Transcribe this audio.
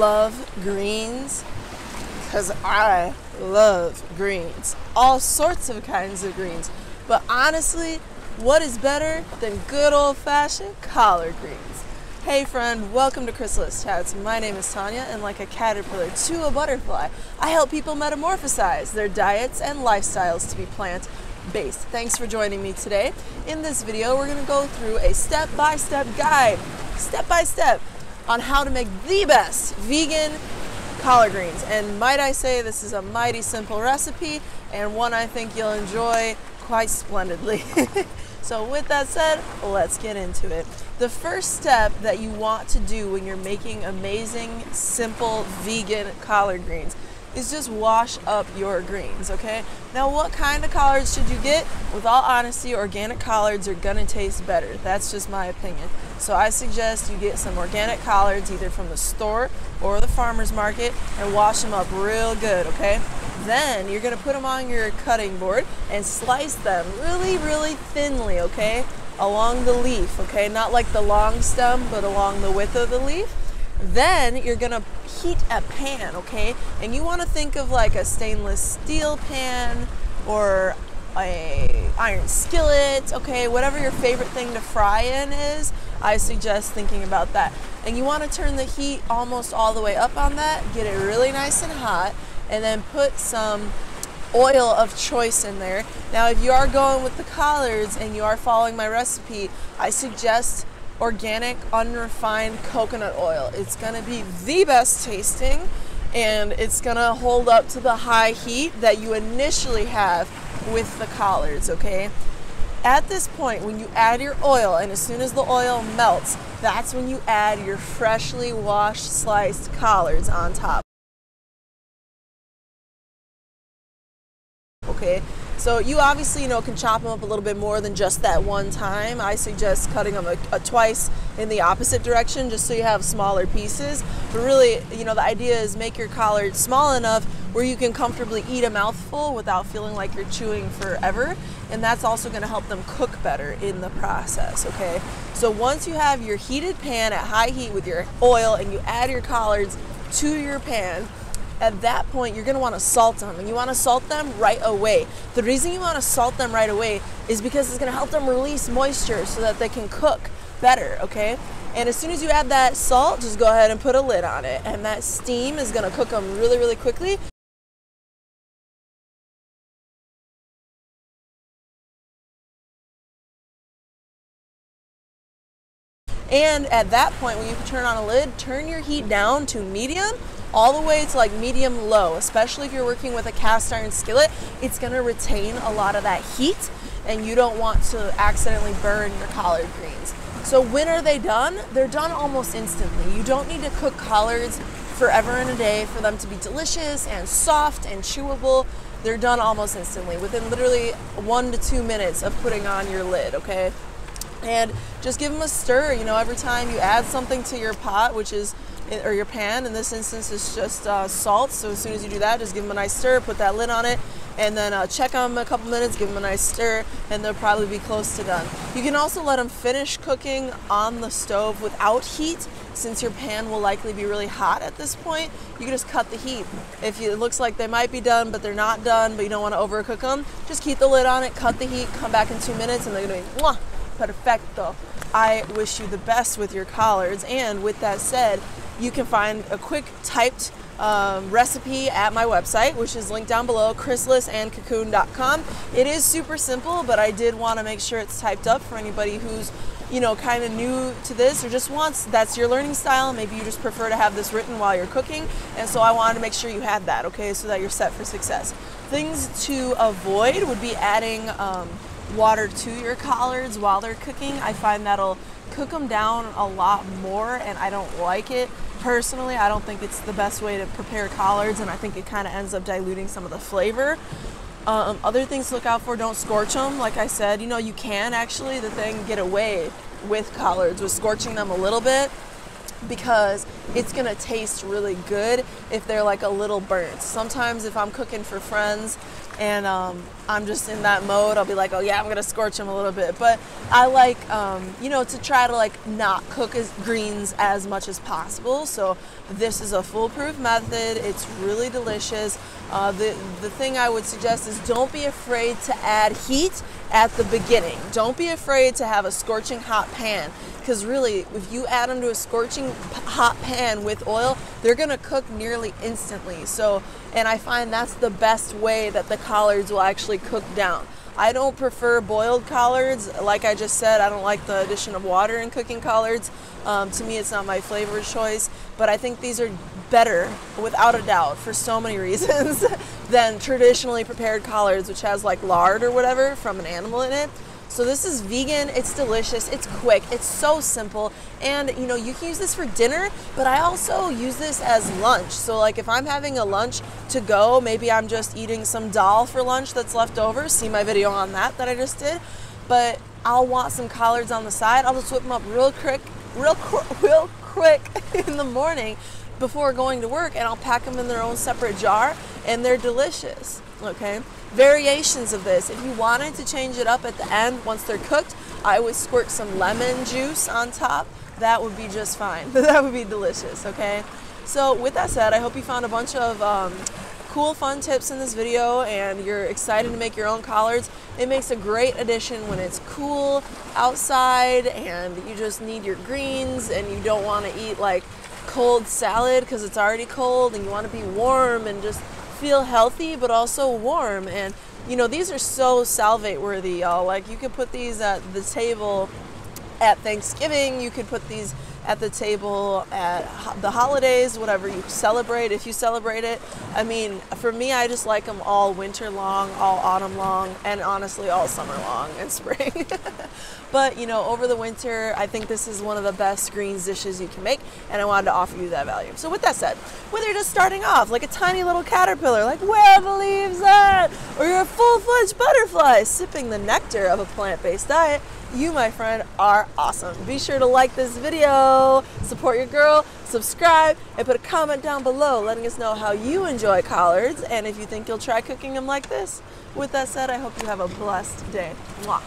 love greens? Because I love greens. All sorts of kinds of greens. But honestly, what is better than good old-fashioned collard greens? Hey friend, welcome to Chrysalis Chats. My name is Tanya, and like a caterpillar to a butterfly, I help people metamorphosize their diets and lifestyles to be plant-based. Thanks for joining me today. In this video, we're going to go through a step-by-step guide, step-by-step, on how to make the best vegan collard greens. And might I say, this is a mighty simple recipe, and one I think you'll enjoy quite splendidly. So with that said, let's get into it. The first step that you want to do when you're making amazing, simple, vegan collard greens is just wash up your greens, okay? Now, what kind of collards should you get? With all honesty, organic collards are gonna taste better. That's just my opinion. So I suggest you get some organic collards either from the store or the farmer's market and wash them up real good, okay? Then you're gonna put them on your cutting board and slice them really, really thinly, okay? Along the leaf, okay? Not like the long stem, but along the width of the leaf. Then you're gonna heat a pan, okay? And you wanna think of like a stainless steel pan or a iron skillet, okay? Whatever your favorite thing to fry in is, I suggest thinking about that. And you wanna turn the heat almost all the way up on that, get it really nice and hot, and then put some oil of choice in there. Now, if you are going with the collards and you are following my recipe, I suggest organic, unrefined coconut oil. It's gonna be the best tasting, and it's gonna hold up to the high heat that you initially have with the collards, okay? At this point, when you add your oil, and as soon as the oil melts, that's when you add your freshly washed, sliced collards on top. Okay, so you obviously, can chop them up a little bit more than just that one time. I suggest cutting them twice in the opposite direction just so you have smaller pieces. But really, the idea is make your collard small enough where you can comfortably eat a mouthful without feeling like you're chewing forever. And that's also going to help them cook better in the process, okay? So once you have your heated pan at high heat with your oil and you add your collards to your pan, at that point, you're going to want to salt them, and you want to salt them right away. The reason you want to salt them right away is because it's going to help them release moisture so that they can cook better, okay? And as soon as you add that salt, just go ahead and put a lid on it, and that steam is going to cook them really, really quickly. And at that point, when you turn on a lid, turn your heat down to medium, all the way to like medium low, especially if you're working with a cast iron skillet. It's gonna retain a lot of that heat, and you don't want to accidentally burn your collard greens. So when are they done? They're done almost instantly. You don't need to cook collards forever and a day for them to be delicious and soft and chewable. They're done almost instantly, within literally 1 to 2 minutes of putting on your lid, okay? And just give them a stir, every time you add something to your pot, or your pan. In this instance, it's just salt. So as soon as you do that, just give them a nice stir, put that lid on it, and then check them a couple minutes, give them a nice stir, and they'll probably be close to done. You can also let them finish cooking on the stove without heat, since your pan will likely be really hot at this point. You can just cut the heat. If it looks like they might be done, but they're not done, but you don't want to overcook them, just keep the lid on it, cut the heat, come back in 2 minutes, and they're gonna be mwah, perfecto. I wish you the best with your collards, and with that said, you can find a quick typed recipe at my website, which is linked down below, chrysalisandcocoon.com. It is super simple, but I did want to make sure it's typed up for anybody who's, kind of new to this or just that's your learning style. Maybe you just prefer to have this written while you're cooking, and so I wanted to make sure you had that, okay, so that you're set for success. Things to avoid would be adding water to your collards while they're cooking. I find that'll cook them down a lot more, and I don't like it. Personally, I don't think it's the best way to prepare collards, and I think it kind of ends up diluting some of the flavor. Other things to look out for, don't scorch them. Like I said, you can actually, the thing, get away with collards with scorching them a little bit. because it's gonna taste really good if they're like a little burnt. Sometimes if I'm cooking for friends and I'm just in that mode, I'll be like, oh yeah, I'm gonna scorch them a little bit. But I like, you know, to try to like not cook greens as much as possible. So this is a foolproof method. It's really delicious. The thing I would suggest is don't be afraid to add heat at the beginning. Don't be afraid to have a scorching hot pan, because really if you add them to a scorching hot pan with oil, they're gonna cook nearly instantly. So, and I find that's the best way that the collards will actually cook down. I don't prefer boiled collards. Like I just said, I don't like the addition of water in cooking collards. To me, it's not my flavor choice, but I think these are better, without a doubt, for so many reasons than traditionally prepared collards, which has like lard or whatever from an animal in it. So this is vegan, it's delicious, it's quick, it's so simple, and you know, you can use this for dinner, but I also use this as lunch. So like if I'm having a lunch to go, maybe I'm just eating some dal for lunch that's left over, see my video on that I just did, but I'll want some collards on the side. I'll just whip them up real quick in the morning before going to work, and I'll pack them in their own separate jar, and they're delicious, okay? Variations of this, if you wanted to change it up at the end once they're cooked, I would squirt some lemon juice on top. That would be just fine. That would be delicious, okay? So with that said, I hope you found a bunch of cool, fun tips in this video, and you're excited to make your own collards. It makes a great addition when it's cool outside and you just need your greens and you don't want to eat like cold salad because it's already cold, and you want to be warm and just feel healthy but also warm. And you know, these are so salivate worthy, y'all. Like you could put these at the table at Thanksgiving, you could put these at the table at the holidays, whatever you celebrate, if you celebrate it. I mean, for me, I just like them all winter long, all autumn long, and honestly all summer long and spring. But you know, over the winter, I think this is one of the best greens dishes you can make, and I wanted to offer you that value. So with that said, whether you're just starting off like a tiny little caterpillar, like where are the leaves at, or you're a full-fledged butterfly sipping the nectar of a plant-based diet, you, my friend, are awesome. Be sure to like this video, support your girl, subscribe, and put a comment down below letting us know how you enjoy collards and if you think you'll try cooking them like this. With that said, I hope you have a blessed day. Mwah.